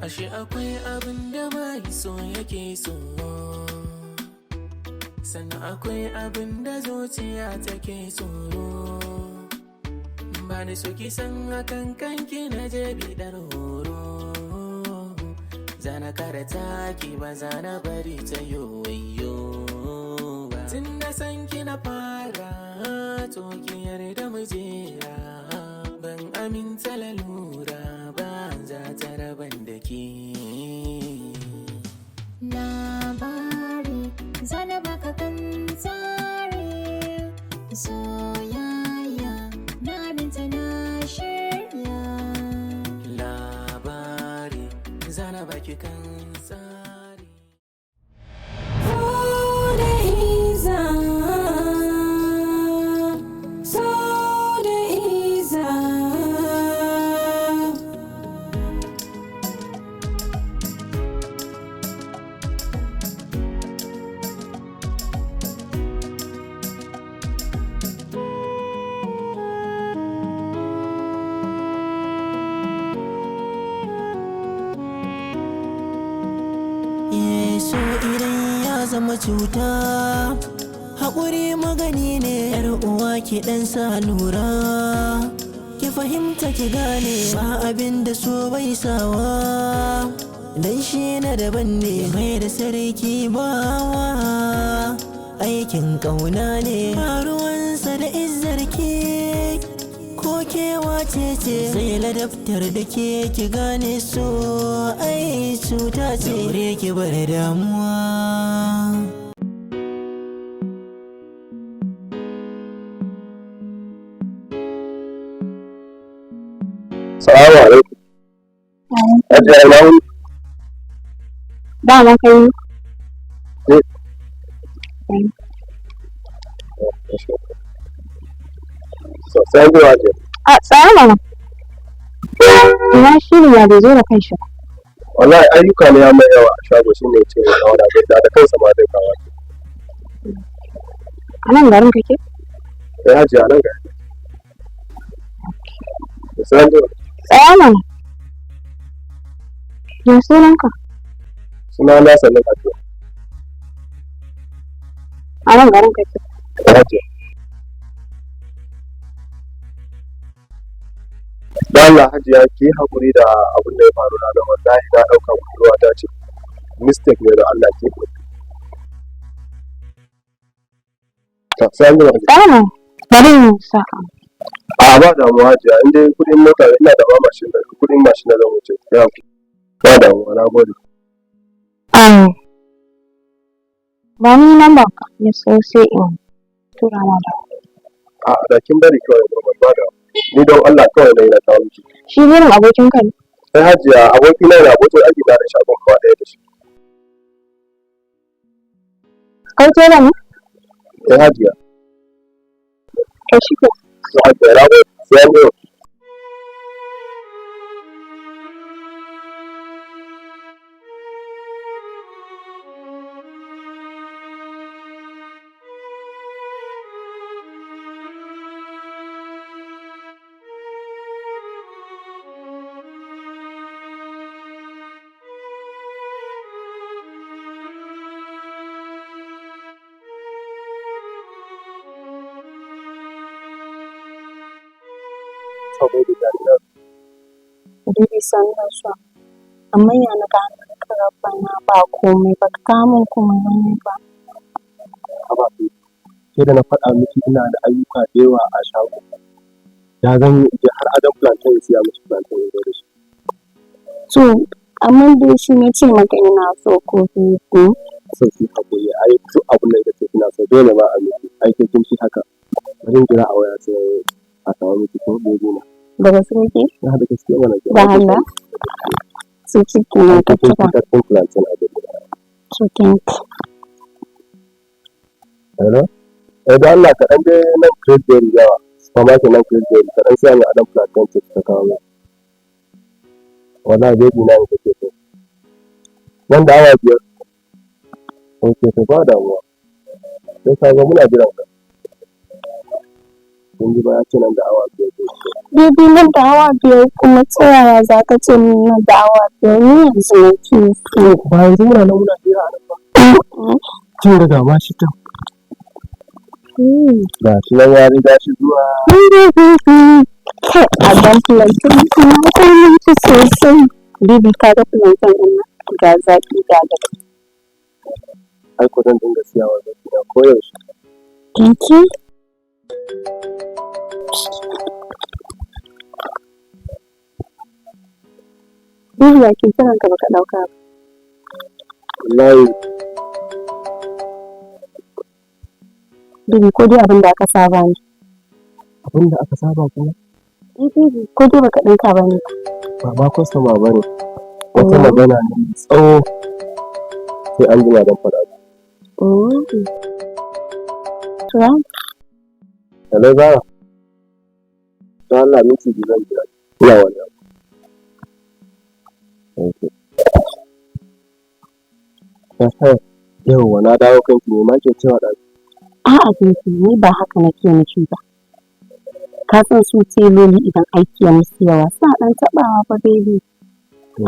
Ashe akwai abin da mai so yake so, sannan akwai abin da zuciya take tsoro. Ba ni so ki san hakan kanki na je bidar horo. Zana karata ki ba zana bari ta yoyo ba. Tun da san ki na fara to ki yarda mu jera. Ban aminta lalura ba za ta raban da ke. Labari zana baka kan tsari soyayya na binta na shirya. Labari zana baki kan tsari. So idan ya zama cuta, haƙuri magani ne. Yar uwa ki ɗan sa lura, ki fahimta ki gane ba abin da so bai sawa. Dan shi na daban ne mai da sarki bawa, aikin ƙauna ne ba ruwansa da izzarki. Ko kewa ce sai ladabtar da ke ki gane so ai cuta ce. Daure ki bar damuwa. Salamu alaikum. Ajiya ina wuni? Da na kai. Sosai zuwa ce. A tsaya mana. Ina shirya bai zo da kanshi ba. Wallahi ayyuka ne ya mai yawa a shago shi ne ce mai kawara bai da kansa ma zai kawo ce. A nan garin kake? Ya hajiya nan gari. Sosai zuwa. Tsaya mana. Ya sunanka? Suna na sannan hajiya. A nan garin kake? Ya hajiya. Da Allah hajiya ki yi haƙuri da abin da ya faru na wallahi na ɗauka budurwa ta ce mistake ne da Allah ke ku. Ta sai an gama hajiya. Tsaya bari in saka. A ba damuwa hajiya in dai kuɗin mota ina da ma mashin da kuɗin mashin da zan wuce. Ya ba damuwa na gode. Ba ni lambar ka ya so sai in tura ma da. A da kin bari kawai ba da ni don Allah kawai na yi na kawo miki. Shi irin abokin ka ne? Sai hajiya aboki na yana abokin aiki na da shagon kawa ɗaya da shi. Kai tela ne? Sai hajiya. To shi ke. Sai hajiya na gode sai an gode. Dubi sannan su. Amma ya na gane ka rabba na ba komai ba ka kamun kuma wani ba. Haba sai da na faɗa miki ina da ayyuka da yawa a shago. Ya zan je har adam plantain ya siya miki plantain ya zo da shi. To amma dai shi ne ce maka ina so ko ko. Sai ki haƙuri ai duk abin da kake kina so dole ma a miki aikin kin ci haka. Bari jira a waya sai a samu miki ko gobe na. Da gaske nake? Na da gaske mana ke. Da Allah. Su ciki ne ka cika. Cikin plantain a gaba. Cikin. Hello? Da Allah ka ɗan dai nan Craigberry yawa. Supermarket nan Craigberry ka ɗan siya min adam plantain ce ka kawo min. Wallahi baby na ne kake so. Nan da awa 5. Ok, to ba damuwa. Sai ka ga muna jiran ka. Kun ji ba ya ce nan da awa 5 zai zo. Bibi nan da awa 5 kuma ta yaya za ka ce min nan da awa 5 ni yanzu nake so. Ba yanzu muna nan muna jira a nan ba. Kin ga ma shi ta. Ga shi nan ya riga shi zuwa. Kai a dan plantain kuma kullum ci sosai. Bibi ka ga plantain ɗin nan ga zaƙi ga daɗi. Ai ko zan dinga siyawa da gida koyaushe. Thank you. Bibi ya ke kiran ka baka ɗauka ba. Wallahi Bibi ko dai abin da aka saba ne. abin da aka saba kuma Bibi ko dai baka ɗinka ba ne. ba ma kwastama ba ne. Wata magana ne mai tsawo sai an jima don faɗa. Hello Zara. Don Allah minti 2 zan jira. Ina wani abu. Okay. Yawwa na dawo kanki ne ma ke cewa da A'a Bibi ni ba haka nake nufi ba. Ka san su teloli idan aiki ya musu yawa sa ɗan taɓawa ba Bibi.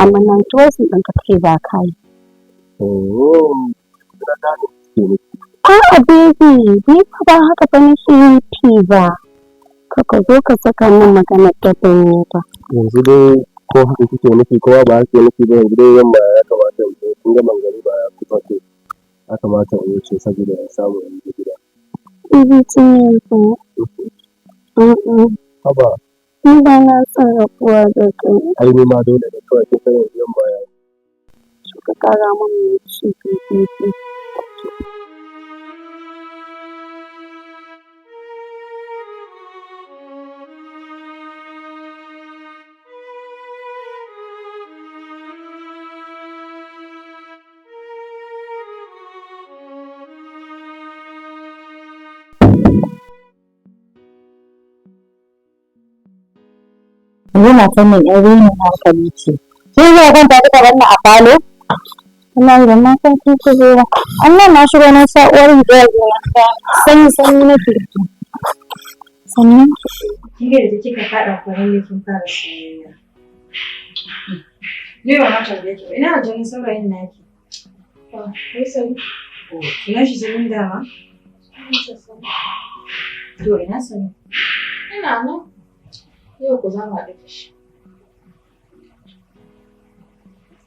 Amma nan tuwasin ɗinka kai ba ka yi. na gane ke ne. A'a Bibi ni fa ba haka ba nake nufi ba. Ka zo ka saka min maganar da ban yi ba. Yanzu dai ko haka kike nufi kowa ba haka nufi ba yanzu dai yamma ya kamata in je kun ga mangari ba ya kusa ko ya kamata in wuce saboda in samu in je gida. Bibi tun yanzu. Haba Ni ba na son rabuwa da kai. ai ni ma dole ne kawai kin san yanzu yamma ya yi. Ka kara min shi Bibi. Yana sannan yan renin hankali ce. Kin zo kwanta kika bar ni a falo? Wallahi ban ma san kin shigo ba. Allah na shigo na sa uwar hijab na sanyi na kirki. Sanyi. Kike da kika faɗa kwanan da kin fara soyayya. Ne ba ma tambaye ki ba. Ina aljanin saurayin naki. Kai sai. Ina shi zaman dama? To ina sani. Ina nan. Yau ku za mu haɗu da shi.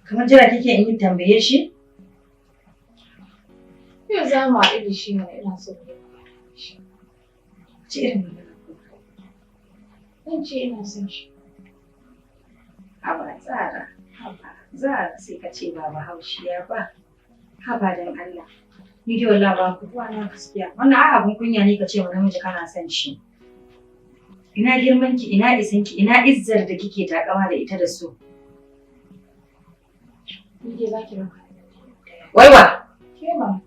Kamar jira kike in yi tambaye shi? Yau za mu haɗu da shi mana ina so ku haɗu da shi. Ci irin magana ko? Zan ce ina son shi. Haba Zara sai ka ce ba Bahaushiya ba. Haba dan Allah. Ni dai wallahi ba ku na gaskiya. Wannan ai abun kunya ne ka ce wa namiji kana son shi. Ina girmanki, ina isanki, ina izzar da kike takama da ita da su. Ni ke za ki raka. Waiwa! Ke ma.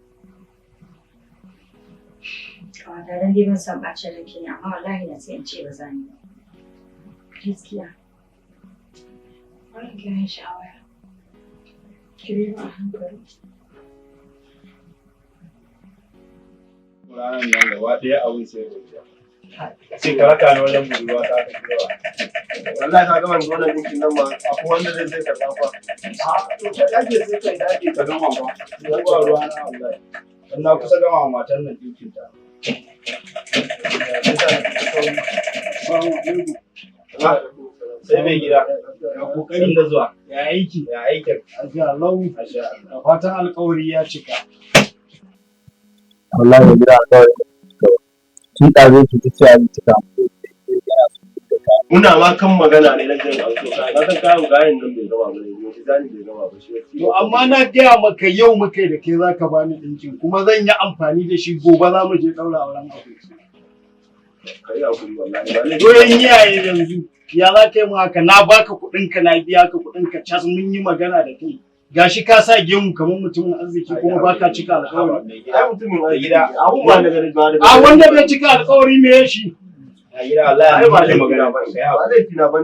Kawata dan dai ban san ɓacin ranki ne, amma wallahi na sai in ce ba za ni ba. Gaskiya. Bari ki kira shi a waya. Ki bi a hankali. Ranar nan gaba ɗaya abin sai godiya. Sai ka raka ni wajen budurwa ta ka yawa. Wallahi ka ga wannan wannan dinkin nan ma akwai wanda zai karɓa fa. To ka dage sai kai dage ka gama ba. Yan ba ruwa na wallahi. Dan na kusa gama wa matar nan dinkin ta. Sai mai gida. Ya kokarin da zuwa. Ya aiki. Ya aikin. Asha Allah. Asha Allah. Fatan alƙawari ya cika. Wallahi ya gida kawai. Kin ɗaze ki ta ce a yi cika. Muna ma kan magana ne na jin auto ka na san kayan gayen nan bai gama ba ne yau zani bai gama ba shi. To amma na gaya maka yau muka da kai zaka bani ɗinkin kuma zan yi amfani da shi gobe za mu je ɗaura auren aboki. Kai hakuri wallahi ba ne. Doyen iyaye yanzu ya za ka yi mu haka na baka kuɗinka na biya ka kuɗinka cas mun yi magana da kai. Gashi ka sa gemu kamar mutumin arziki kuma baka cika alƙawari. Ai mutumin a gida abun ba daga da A wanda bai cika alƙawari me ya shi?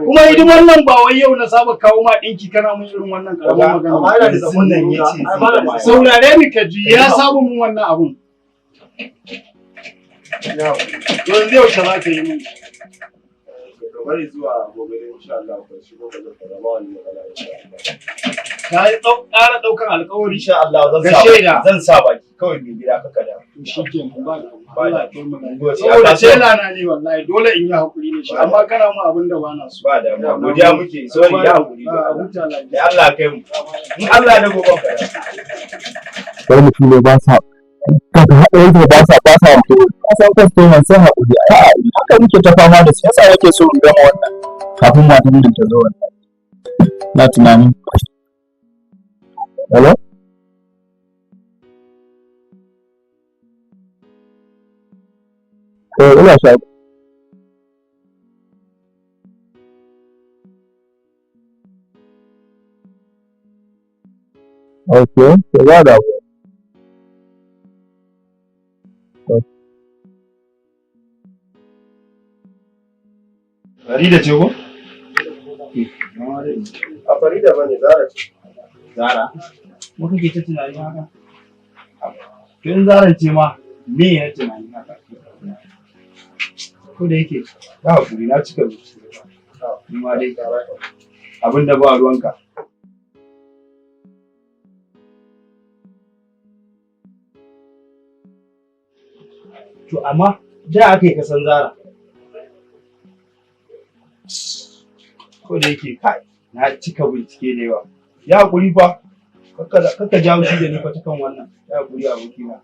Kuma hidimar nan ba wai yau na saba kawo ma ɗinki kana mun irin wannan karamin magana. Saurare ni ka ji ya saba mun wannan abun. To yanzu yaushe za ka yi mun? bari zuwa gobe insha Allah ka shigo da karama wannan magana ka yi ƙara ɗaukan alƙawari insha Allah zan sa baki kawai mai gida ka kada shikenan ba saboda tela na ne wallahi dole in yi hakuri ne shi amma kana mu abin da bana so ba da mu godiya muke sorry ya hakuri da Allah kai mu in Allah da gobe ka wani mutum ne ba sa kaga haɗarin ba sa hakuri kasan kwastoman sai haƙuri a haka muke ta fama da su yasa nake so in gama wannan kafin matan nan ta zo wannan na tunanin hello ina shago okay to za da Farida ce ko? A Farida bane Zara ce. Zara? Mu kake ta tunani haka? To in Zara ce ma me ya tunani haka? Ko da yake ba hakuri na cika zuciya. Ni ma dai abin da ba ruwanka. To amma da aka yi kasan Zara. Ko da yake kai na cika bincike da yawa ya hakuri fa kakka jawo shi da ni fa ta kan wannan ya hakuri aboki na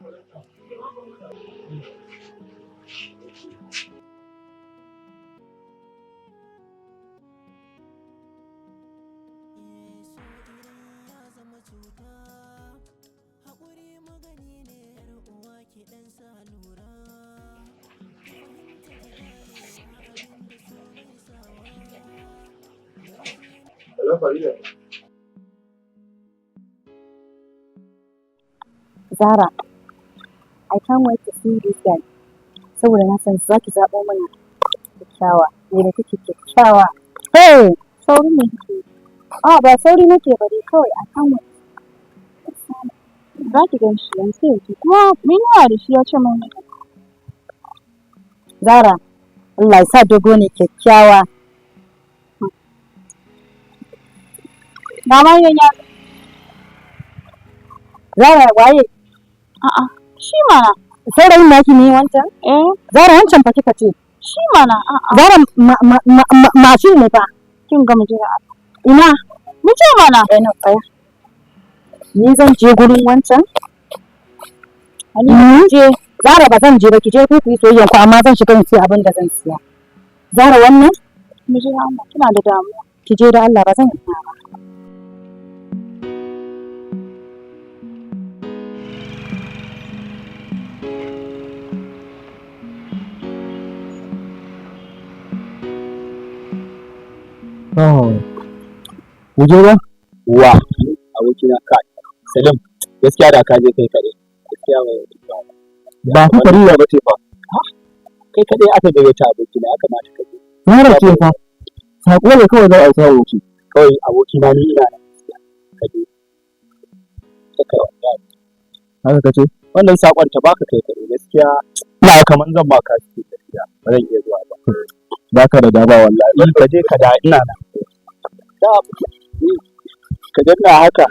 Zara, I can't wait to see this guy. Saboda na san za ki zaɓo mana kyakkyawa, ne da kike kyakkyawa. Hey, sauri ne kike. Ba sauri nake bari kawai I can't wait. Za ki gan shi yanzu yake. Kuma mun yawa da shi ya ce mun. Zara, Allah ya sa dogo ne kyakkyawa. Mama yanya. Zara waye? Shi mana. Saurayin naki ne wancan? Zara wancan fa kika ce. Shi mana. Zara mashin ne fa. Kin ga mujira. Ina? Mu ce mana. Na tsaya. Ni zan je gurin wancan. Ani je. Zara ba zan je ba ki je ku yi soyayya ku amma zan shiga in ci abin da zan siya. Zara wannan? Mujira Allah kina da damuwa. Ki je da Allah ba zan yi ba. Wuje ba? Wa abokina kai Salim gaskiya da ka je kai kare gaskiya ba ku Farida ba ce fa kai kadai aka gayyata abokina aka mata kai Zara ce fa sako ne kawai za a samu ki kawai abokina ni ina kaje kai haka kace wannan sakon ta baka kai kare gaskiya ina kaman zan baka shi gaskiya ba zan iya zuwa ba baka da daba wallahi ka je ka da ina nan ka danna haka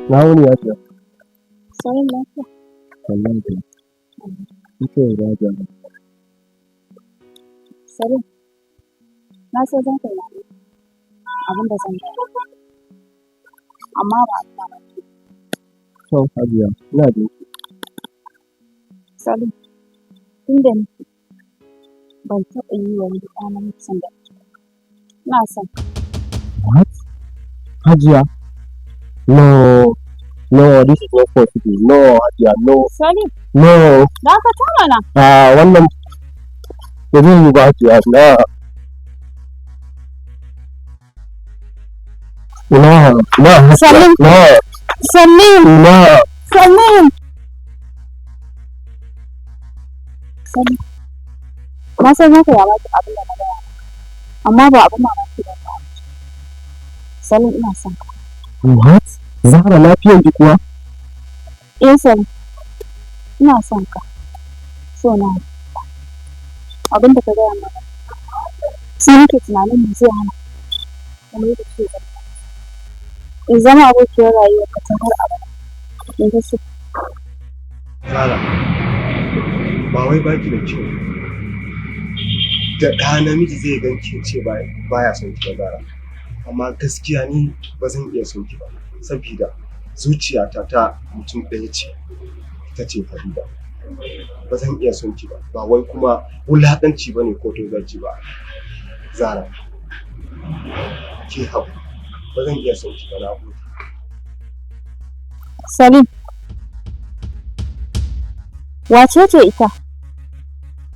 na wuni ya ce Sarin lafiya. kallon ka ita ya raja Sarin. Na so zan kai abin da zan yi. Amma ba Allah ba. to hajiya ina da Salim, tunda nake ban taɓa yi wa wani ɗa namiji son da kake ba. Ina son ka. What? Hajiya? No, no, this is not possible. No, Hajiya, no. Salim, No. dakata mana. Wannan ba zai yi ba Hajiya. No. Salim. No. Salim. No. Salim. Salim. Na san za ka yi mamaki abin da na gaya maka, amma ba abin mamaki ba ne. Salim, ina son ka. What? Zara lafiyar ki kuwa? Salim, ina son ka. So na abin da ka gaya maka. Sai nake tunanin me zai hana kamar da ke zama. In zama abokiyar rayuwar ka ta har abada. In ka so. Zara, ba wai baki da kyau. Da ɗa namiji zai gan ki ce baya son ki ba Zara. Amma gaskiya ni ba zan iya son ki ba. Saboda zuciyata ta mutum ɗaya ce. Ita ce Farida. Ba zan iya son ki ba. Ba wai kuma wulaƙanci ba ne ko tozarci ba. Zara, ke haƙu. Ba zan iya son ki ba, na gode. Salim, wace ce ita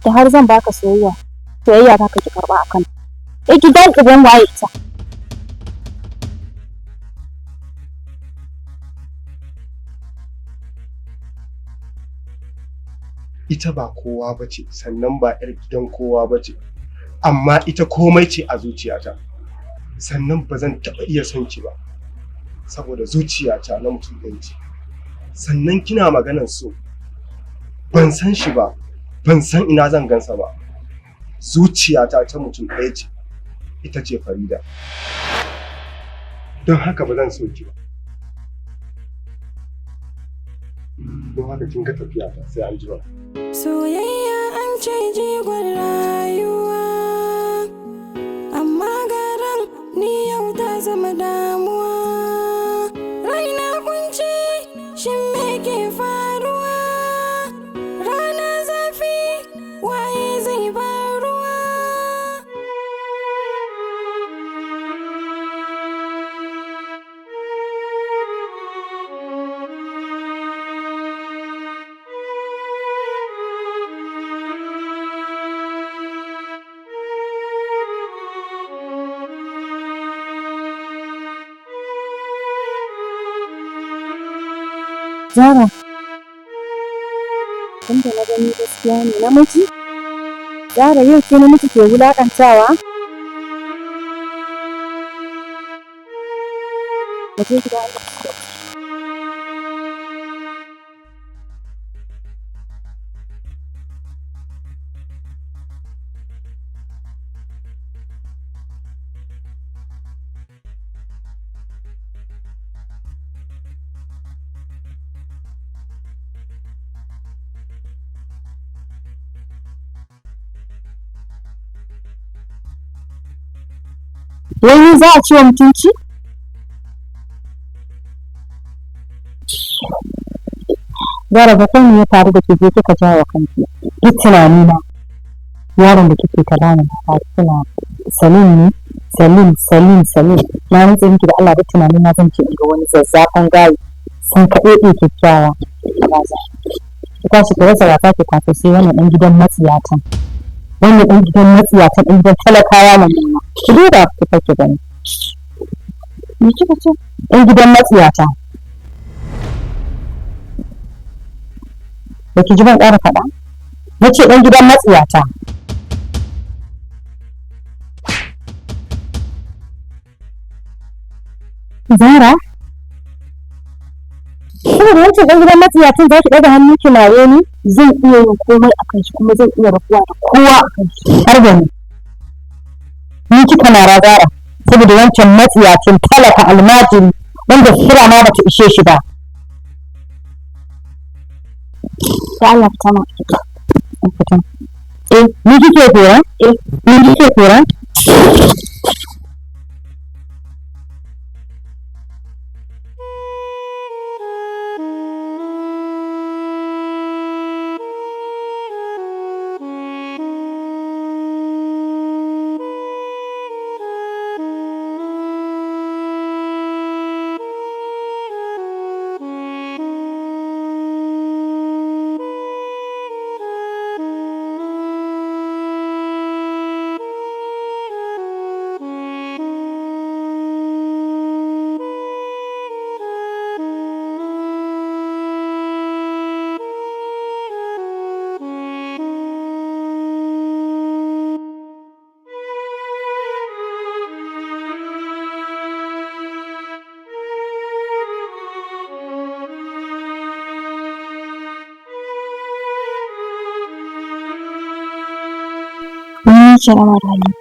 da har zan baka soyayya ta ka ki karba a kan gidan uban waye ita? Ita ba kowa ba ce, sannan ba 'yar gidan kowa ba ce, amma ita komai ce a zuciyata. Sannan ba zan taɓa iya son ki ba, saboda zuciyata na mutum ɗaya ce. Sannan kina maganar so, ban san shi ba, ban san ina zan gansa ba. Zuciyata ta mutum ɗaya ce, ita ce Farida. Don haka ba zan so ki ba. Don haka kin ga tafiya ta sai an jima. Soyayya an ce jigon rayuwa, amma garan ni yau ta zama damuwa. Raina kunci, shin me ke faruwa? Rana zafi, waye zai bar ruwa? Zara, abinda na gani gaskiya ne namiji? Zara, yau ke namiji ke wulaƙantawa? Mu je gida Allah. Wani za a ci wa mutunci? Zara, ba kai ne ya faru da ke je kika jawo kanki. Duk tunani na yaron da kike kalamin ba kina Salim ne, Salim. Na rantsa miki da Allah, da tunani na zan ce ga wani zazzafan gayi sun kaɗe kyakkyawa. Ki tashi ki rasa wasa ki kwaso sai wannan ɗan gidan matsiyatan. Wannan ɗan gidan matsiyatan ɗan gidan talakawa nan ne. Ki duba ki kake gani. Me kika ce? Ɗan gidan matsiyata. Ba ki ji ban ƙara faɗa? Na ce ɗan gidan matsiyata. Zara? Saboda wancan ɗan gidan matsiyatan za ki ɗaga hannu ki mare ni? Zan iya yin komai a kan shi, kuma zan iya rabuwa da kowa a kan shi har da ni. Ni kika mara Zara, saboda wancan matsiyacin talaka almajiri wanda sura ma bata ishe shi ba. Da Allah fita ma fita. Ni kike kora? Ni kike kora? yake rawar hali.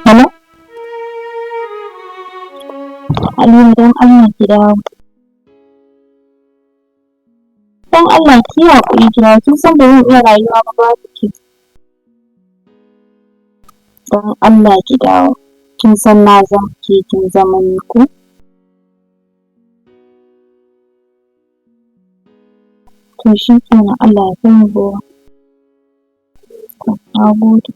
Hello? Halima don Allah ki dawo. Don Allah ki yi haƙuri ki dawo, kin san ba zan iya rayuwa ba babu ki. Don Allah ki dawo, kin san na zama ke kin zama ni ko? To shi kenan, Allah ya kai mu gobe. Na gode.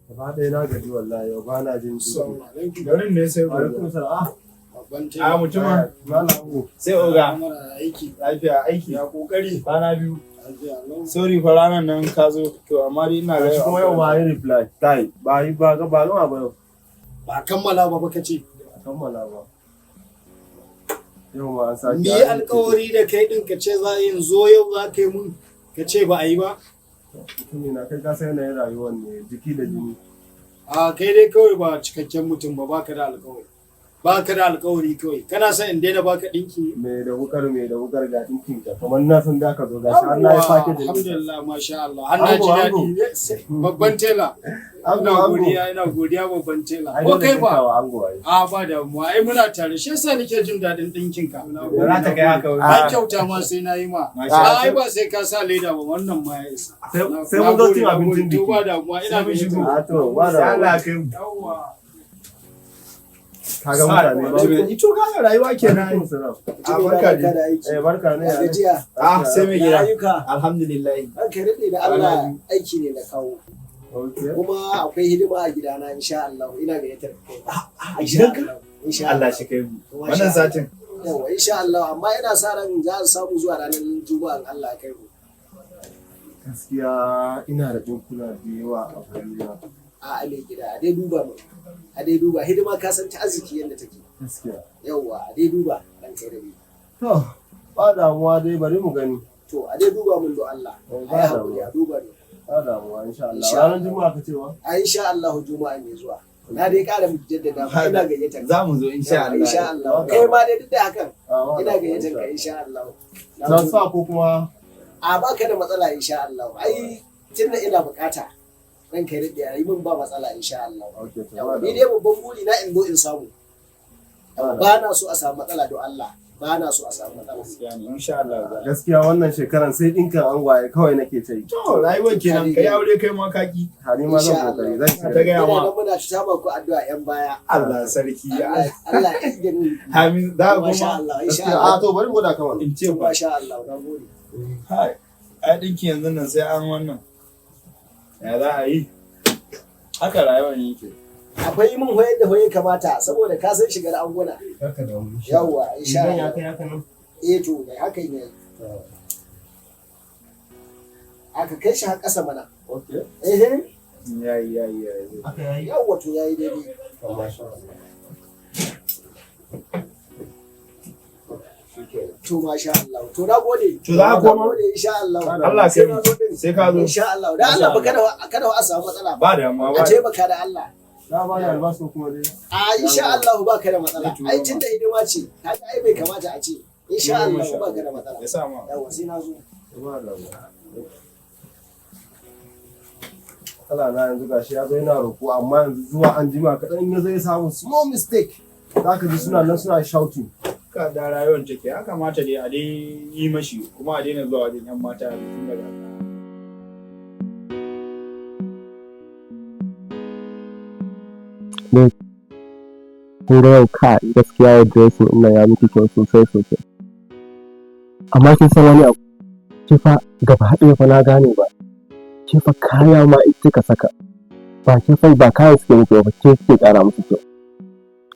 Gaba ɗaya na gaji wallahi yau ba na jin jiki. Garin ne sai Alaikum salam. a mutumin Malam sai oga aiki. lafiya aiki Ya kokari. kwana biyu sorry fa ranar nan ka zo to amma dai ina Gashi kuma yau ma yi reply. Kai ba yi ba ga ba gama ba yau. Ba kammala ba baka ce. Kammala ba. Yau ma an sake. Ni alƙawari da kai din ka ce za yin zo yau za ka yi mun ka ce ba a yi ba. Mutumi na kai ka sai yanayin rayuwar ne jiki da jini. A kai dai kawai ba cikakken mutum ba baka da alƙawari. Baka da alƙawari kawai. Kana son in daina baka ɗinki? Me da wukar ga dinkin ka kamar na san da ka zo gashi har na yi fake da Alhamdulillah masha Allah. Har na ji daɗi. Babban tela. Ina godiya babban tela. Ko kai ba? A ba da mu ai muna tare shi yasa nake jin daɗin ɗinkin ka. za ta kai haka Ai kyauta ma sai na yi ma. Ai ba sai ka sa leda ba wannan ma ya isa. sai mun zo cin abincin biki. Duba da mu ina bin shigo. A to ba da Allah kai mu Yawwa. kaga mutane ba. ito ga rayuwa kenan A barka da aiki. Barka ne. Gajiya. sai mai gida Ayyuka. alhamdulillah Ranka daɗe da Allah aiki ne na kawo. Okay. Kuma akwai hidima a gidana insha Allah ina gayyatar kai. a gidanka Insha Allah Allah. shi kai mu wannan satin Yawa insha Allah amma ina sa ran za su samu zuwa ranar Juma'a in Allah ya kai mu. Gaskiya ina da dinkuna da yawa a Kaduna. A ale gida a dai duba mu. A dai duba hidima ka san ta arziki yadda take. Gaskiya. Yawa a dai duba ran kai da ni. To ba damuwa dai bari mu gani. To a dai duba mun do Allah. Ba Ai damuwa. hakuri a duba ne. Ba damuwa insha Allah. Insha Ranar Juma'a ka cewa? A insha Allah Juma'a mai zuwa. Na dai ƙara mu jaddada ma ina gayyatar ka. za mu zo insha Allah Insha Allah. Kai ma dai duk da hakan ina gayyatar ka insha Allah. Transfer ko kuma A baka da matsala insha Allah. Ai tunda ina bukata ran kai daɗe a yi min ba matsala insha Allah. okay to Yawa, ba ni dai babban buri na in zo in samu. Ba na so a samu matsala don Allah. Ba na so a samu matsala. insha Allah gaskiya wannan shekaran sai dinkan angwaye kawai nake ta yi. to rayuwar kenan kai aure kai ma kaki Halima zan Insha kokari Allah. zan ta sai. gaya Ina ma nan muna ta taba ku addu'a yan baya. Allah sarki Allah ya gani. Amin za ku Masha ma Allah, insha Gaskiya Allah. a to bari mu gwada kamar. in ce ba Masha Allah, na gode. hai ai dinki yanzu nan sai an wannan ya za a yi haka rayuwar yake Akwai min hoyar da hoye kamata saboda ka san shigar anguna. Haka da mu. Yawwa, insha Idan ya Allah. kai haka nan. To, da haka ne. Aka kai shi har ƙasa mana. Okay. yayi Haka yayi. Yawwa to yayi daidai. Masha Allah. To masha Allah. To na gode. To za ka koma? Na gode insha Allah. Allah sai na zo din. sai ka zo Insha Allah. Da Allah ba kada a samu matsala ba. ba da amma A ba taimaka da Allah. Na ba da albasu kuma dai. A insha Allah ba ka da matsala. Ai tun da hidima ce. Kaga ai bai kamata a ce. Insha Allah ba ka da matsala. ya sa ma Yawwa sai na zo. Ba da kala na yanzu gashi ya zo yana roƙo amma yanzu zuwa an jima kaɗan in ya zai samu small mistake za ka ji suna nan suna shouting. ka da rayuwar take ya kamata dai a dai yi mashi kuma a daina zuwa wajen yan mata tun daga kun ga yau ka gaskiya ya dressing ɗin nan ya miki kyau sosai sosai amma kin san wani abu ki fa gaba ɗaya fa na gane ba ki fa kaya ma in kika saka ba ki fa ba kayan suke miki ba ke suke ƙara musu kyau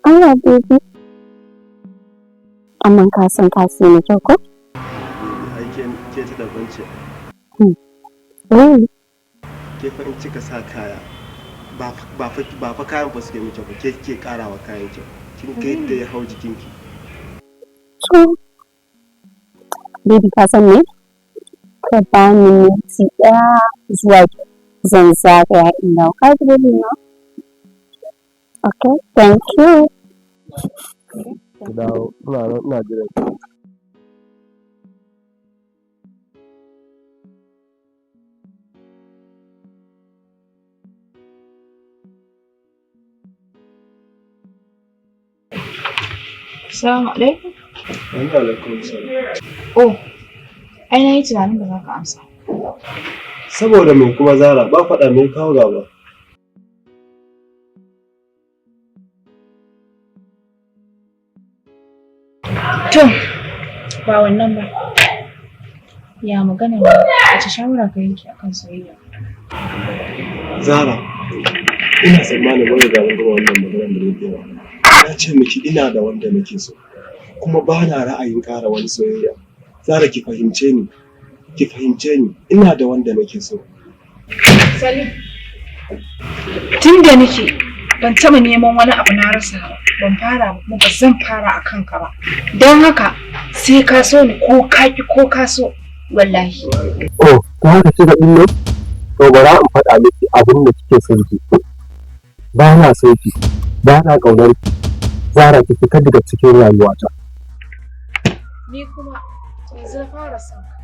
Allah baby. Amma ka san ka sai ni kyau ko? Ke fa in cika sa kaya ba fa kayan fa suke miki ba, ke karawa kayan ki. Kin ga yadda ya hau jikinki. Baby ka san me? Ka ba ni minti ɗaya zuwa zan zagaya ina ka ji baby na? Okay, thank you. Ina jiran ki. Assalamu alaikum. Wa alaikum salam. Oh, ai na yi tunanin da za ka amsa. Saboda me kuma Zara ba faɗa me kawo gaba? To, ba wannan ba. Ya magana ne, wace shawara ka yanke akan soyayya? Zara, ina tsammanin wani da wani wannan maganar da nake ba. Na ce miki ina da wanda nake so, kuma ba na ra'ayin ƙara wani soyayya. Zara ki fahimce ni, ina da wanda nake so. Salim, tun da nake ban taɓa neman wani abu na rasa ba, ban fara ba kuma ba zan fara a kanka ba. Don haka sai ka so ni ko ka ki ko ka so, wallahi. Oh, ta haka ce da illo? To bara in faɗa miki abin da kike son ki. Ba na so ki, ba na ƙaunar ki. Zara ki fita daga cikin rayuwata. Ni kuma yanzu na fara son ka,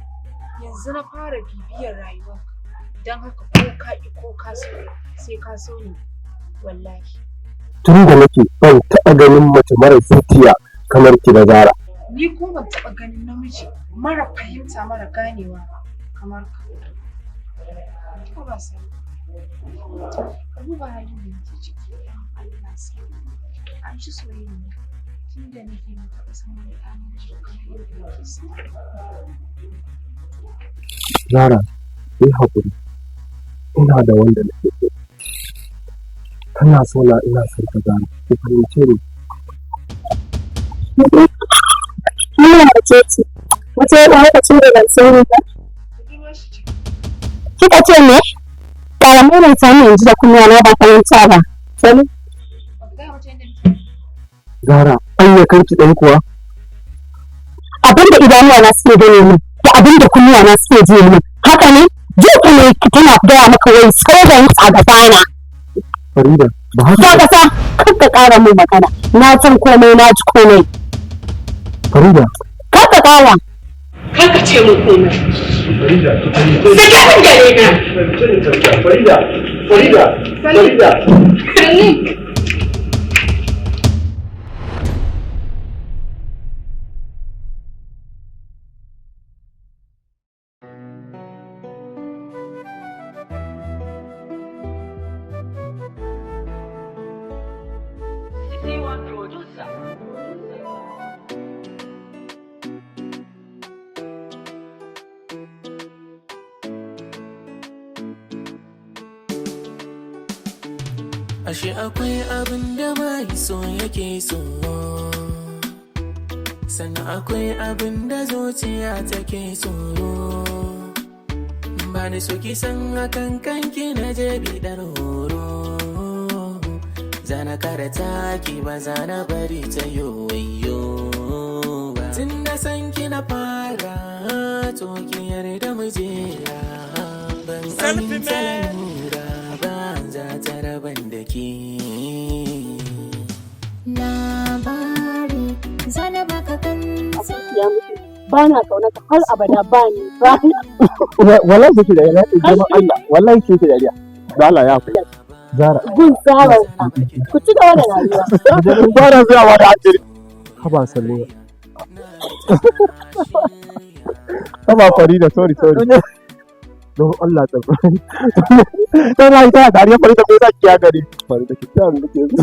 yanzu na fara bibiyar rayuwarka. Don haka ko ka ki ko ka so, sai ka so ni, wallahi. Tun da nake ban taɓa ganin mace mara zuciya kamar ki da Zara. Ni ko ban taɓa ganin namiji mara fahimta mara ganewa kamar ka. Ko ba sai. Ka duba halin da nake ciki ɗan Allah sai. An ci soyayya ne. Tun da nake ban taɓa san wani ɗan namiji kamar yadda nake so. Zara, yi haƙuri. Ina da wanda nake so. Kana so na ina son ka Zara. Ki fahimce ni. Ina da ceci. Wace yadda haka ce da ban sani ba. Kika ce me? Karamai ban sani yanzu da kunya na ba fahimta ba. Sani? Zara, an ya kanki ɗan kuwa? Abinda idanuwa na suke gane min da abinda kunnuwa na suke ji min. Haka ne? Jinka ne tana gaya maka wai saurayin a gabana. Farida, ba haka ba. Ka kar ka ƙara min magana. Na san komai na ji komai. Farida. Kar ka ƙara. Kar ka ce min komai. Farida, sake min gare na. Farida. Ashe akwai abin da mai so yake so, sannan akwai abin da zuciya take tsoro. Ba ni so ki san hakan kanki na je bidar horo. Zana karata ki ba zana bari ta yoyo ba. Tun da san ki na fara to ki yarda mu jera. Ban aminta lalura ba za ta raban da ke. Labari zana baka kan ba na kaunata har abada ba ni ba. Wallahi kike da yana jama'a Allah. Wallahi kike da riya. Da Allah ya fi. Zara. Gun Zara. Ku ci gaba da rayuwa. Zara zuwa wani ajiri. Haba sallu. Haba Farida, sorry. Don Allah ta bari. Tana ita dariya Farida ko zaki ya gari. Farida ki ta nake so.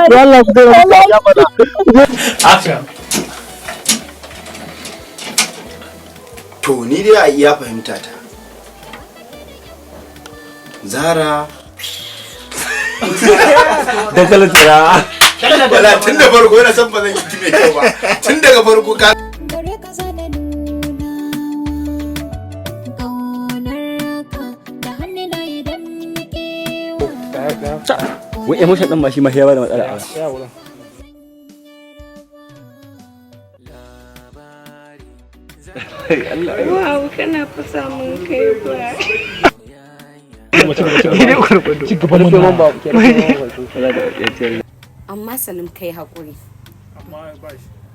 Wallahi ku da ya fada. Action. To ni dai a iya fahimta ta. Zara da kalatara. Wala tun da farko yana san ba zan yi mai kyau ba. Tun daga farko ka wai emotion din ma shi ma ya bada matsala a Wow, kana fasa mun kai ba. Amma Salim kai haƙuri.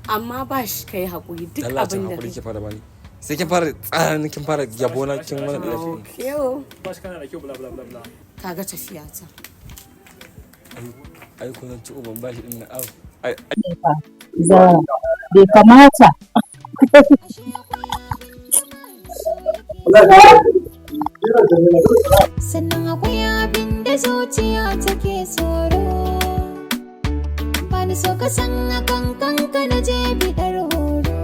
Amma ba shi kai haƙuri duk abin da ke fara bani. Sai kin fara tsarin kin fara yabo na kin wannan da shi. Yau. ba shi kana da kyau bla bla bla bla Kaga tafiya ta. Ai ko zan ci uban bashi din na au. Zara bai kamata sannan akwai abin da zuciya take tsoro bani so ka san akan kanka na je bidar horo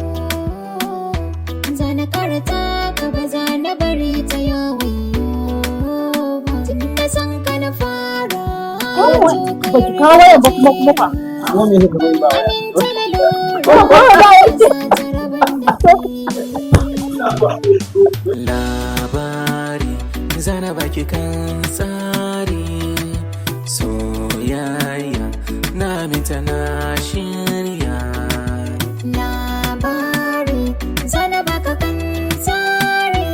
zana karata ka ba zana bari ta yawayo tun da san ka na fara ba ki kawo ya ba kuma ba wani ne kuma ba labari zana baki kan tsari soyayya na minta na shirya labari zana baka kan tsari